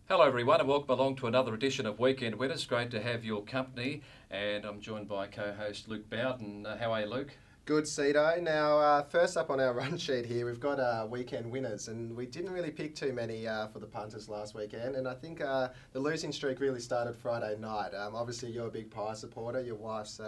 Hello everyone and welcome along to another edition of Weekend Winners. Great to have your company, and I'm joined by co-host Luke Bowden. How are you, Luke? Good, Cedo. Now, first up on our run sheet here, we've got weekend winners, and we didn't really pick too many for the punters last weekend, and I think the losing streak really started Friday night. Obviously, you're a big Pie supporter, your wife's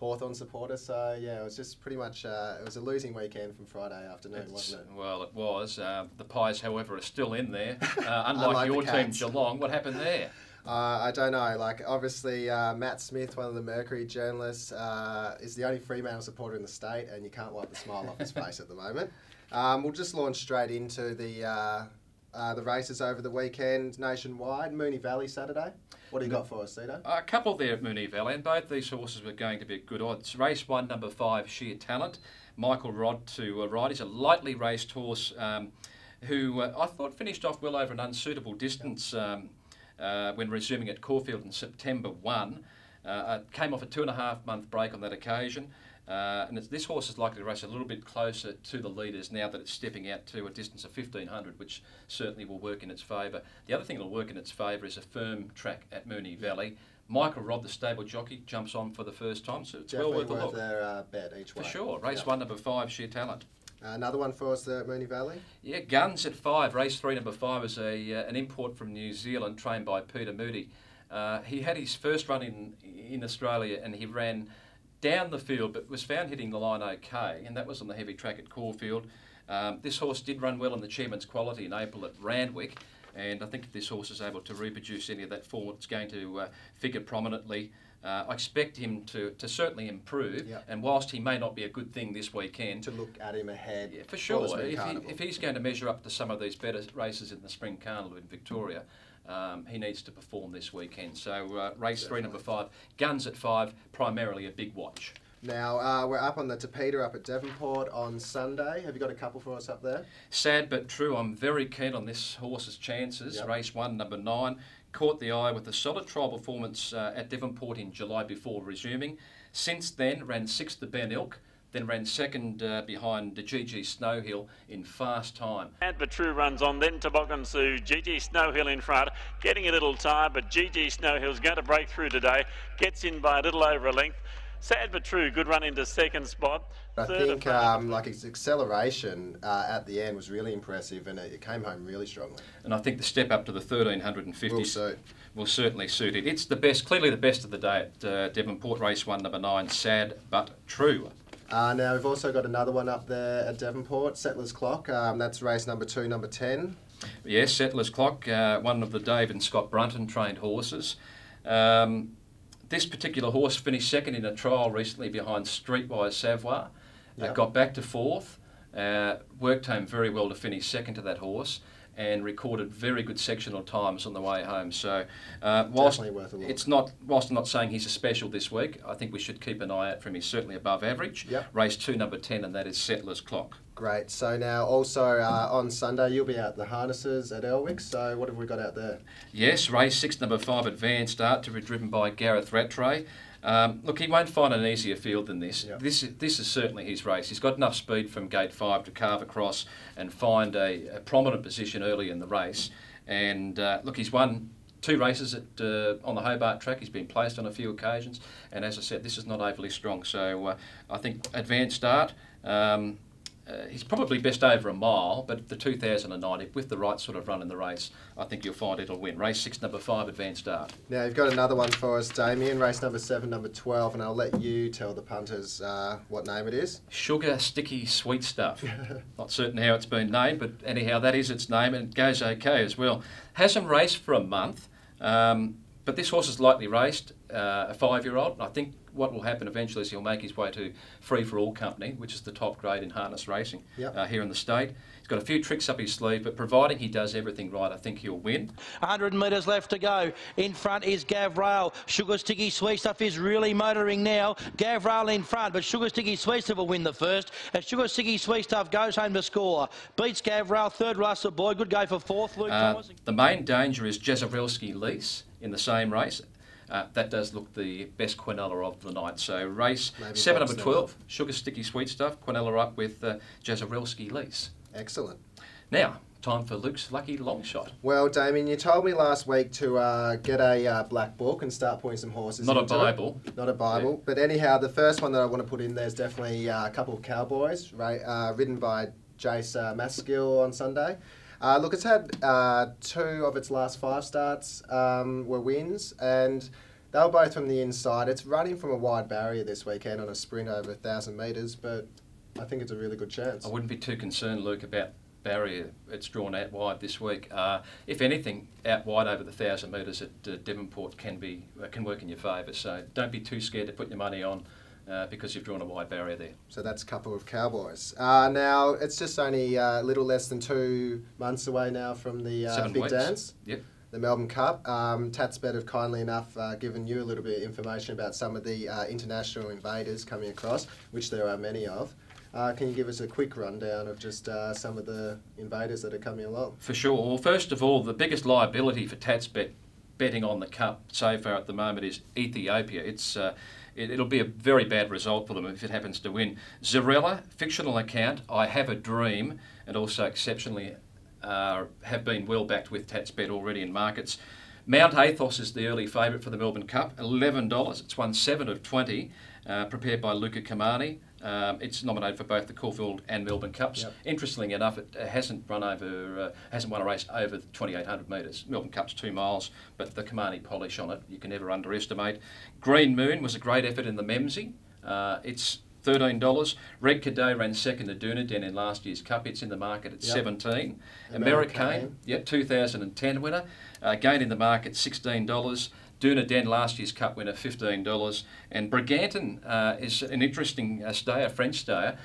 Hawthorn supporter, so yeah, it was just pretty much, it was a losing weekend from Friday afternoon, wasn't it? Well, it was. The Pies, however, are still in there, unlike your team, Geelong. What happened there? I don't know. Like, obviously, Matt Smith, one of the Mercury journalists, is the only Fremantle supporter in the state, and you can't wipe the smile off his face at the moment. We'll just launch straight into the races over the weekend nationwide. Moonee Valley Saturday. What do you got for us, Cedo? A couple there at Moonee Valley, and both these horses were going to be at good odds. Race 1, number 5, Sheer Talent. Michael Rod to ride. He's a lightly raced horse who I thought finished off well over an unsuitable distance. When resuming at Caulfield in September 1. Came off a 2.5-month break on that occasion, and this horse is likely to race a little bit closer to the leaders now that it's stepping out to a distance of 1,500, which certainly will work in its favour. The other thing that will work in its favour is a firm track at Moonee Valley. Michael Robb, the stable jockey, jumps on for the first time, so it's definitely well worth a look. Their bet each way. For sure. Race 1, number 5, Sheer Talent. Another one for us there at Moonee Valley? Yeah, Guns at 5. Race 3, number 5 is an import from New Zealand, trained by Peter Moody. He had his first run in Australia, and he ran down the field, but was found hitting the line okay, and that was on the heavy track at Caulfield. This horse did run well in the Chairman's Quality in April at Randwick, and I think if this horse is able to reproduce any of that form, it's going to figure prominently. I expect him to certainly improve, and whilst he may not be a good thing this weekend, to look at him ahead. Yeah, for sure. If he's going to measure up to some of these better races in the Spring Carnival in Victoria, he needs to perform this weekend. So race 3, number 5, Guns at 5, primarily a big watch. Now, we're up on the Tapeta up at Devonport on Sunday. Have you got a couple for us up there? Sad but true. I'm very keen on this horse's chances. Race 1, number 9. Caught the eye with a solid trial performance at Devonport in July before resuming. Since then, ran 6th to Ben Ilk, then ran 2nd behind GG Snowhill in fast time. Sad but true runs on, then Toboggan Sue, GG Snowhill in front, getting a little tired, but GG Snowhill's going to break through today, gets in by a little over a length. Sad but true, good run into 2nd spot. I think like its acceleration at the end was really impressive, and it came home really strongly. And I think the step up to the 1350 will certainly suit it. It's the best, clearly the best of the day at Devonport. Race 1, number 9, Sad but True. Now we've also got another one up there at Devonport, Settler's Clock. That's race number 2, number 10. Yes, Settler's Clock, one of the Dave and Scott Brunton trained horses. This particular horse finished 2nd in a trial recently behind Streetwise Savoir. Got back to 4th, worked home very well to finish 2nd to that horse, and recorded very good sectional times on the way home. So whilst I'm not saying he's a special this week, I think we should keep an eye out for him. He's certainly above average. Race 2, number 10, and that is Settler's Clock. Great. So now also on Sunday you'll be out the harnesses at Elwick. So what have we got out there? Yes, race 6, number 5, Advanced Art, to be driven by Gareth Rattray. Look, he won't find an easier field than this. This is certainly his race. He's got enough speed from gate 5 to carve across and find a prominent position early in the race. And look, he's won 2 races on the Hobart track. He's been placed on a few occasions, and as I said, this is not overly strong. So I think Advanced Art. He's probably best over a mile, but the 2090, with the right sort of run in the race, I think you'll find it'll win. Race 6, number 5, Advanced Art. Now, you've got another one for us, Damien, race number 7, number 12, and I'll let you tell the punters what name it is. Sugar Sticky Sweet Stuff. Not certain how it's been named, but anyhow, that is its name, and it goes okay as well. Hasn't raced for a month, but this horse is lightly raced, a 5-year-old, and I think what will happen eventually is he'll make his way to Free For All Company, which is the top grade in harness racing here in the state. He's got a few tricks up his sleeve, but providing he does everything right, I think he'll win. 100 metres left to go. In front is Gavrail. Sugar Sticky Sweet Stuff is really motoring now. Gavrail in front, but Sugar Sticky Sweet Stuff will win the first. As Sugar Sticky Sweet Stuff goes home to score. Beats Gavrail, 3rd Russell Boy. Good go for 4th. Luke Thomas. The main danger is Jezerelski Lease in the same race. That does look the best Quinella of the night. So race 7, number 12, Sugar Sticky Sweet Stuff, Quinella up with Jezerelski Lease. Excellent. Now, time for Luke's lucky long shot. Well, Damien, you told me last week to get a black book and start putting some horses Not a into Bible. it. Not a Bible. Yeah. But anyhow, the first one that I want to put in there is definitely a couple of Cowboys, ridden by Jace Maskill on Sunday. Look, it's had 2 of its last 5 starts were wins, and they were both from the inside. It's running from a wide barrier this weekend on a sprint over 1,000 metres, but I think it's a really good chance. I wouldn't be too concerned, Luke, about barrier. It's drawn out wide this week. If anything, out wide over the 1,000 metres at Devonport can work in your favour. So don't be too scared to put your money on because you've drawn a wide barrier there. So that's a couple of Cowboys. Now it's just only a little less than 2 months away now from the 7 big weeks. dance. Yep. The Melbourne Cup. Tatsbet have kindly enough given you a little bit of information about some of the international invaders coming across, which there are many of. Can you give us a quick rundown of just some of the invaders that are coming along? For sure. Well, first of all, the biggest liability for Tatsbet betting on the Cup so far at the moment is Ethiopia. It'll be a very bad result for them if it happens to win. Zarella, fictional account, I Have a Dream, and also exceptionally have been well backed with Tatsbet already in markets. Mount Athos is the early favourite for the Melbourne Cup, $11. It's won 7 of 20, prepared by Luca Kamani. It's nominated for both the Caulfield and Melbourne Cups. Yep. Interestingly enough, it hasn't won a race over 2,800 metres. Melbourne Cup's 2 miles, but the Kamani polish on it, you can never underestimate. Green Moon was a great effort in the Memsie. It's $13. Red Cadet ran second to Dunedin in last year's Cup. It's in the market at 17. Americane, 2010 winner. Again in the market, $16. Dunedin, last year's Cup winner, $15. And Brigantin is an interesting stayer, French stayer,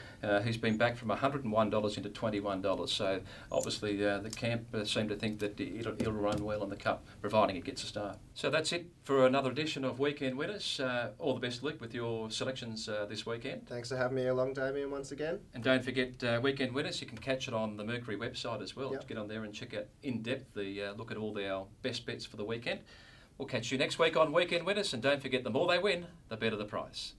who's been back from $101 into $21. So obviously the camp seem to think that it'll run well in the Cup, providing it gets a start. So that's it for another edition of Weekend Winners. All the best, Luke, with your selections this weekend. Thanks for having me along, Damien, once again. And don't forget Weekend Winners. You can catch it on the Mercury website as well. Yep. Get on there and check out in depth the look at all our best bets for the weekend. We'll catch you next week on Weekend Winners, and don't forget, the more they win, the better the price.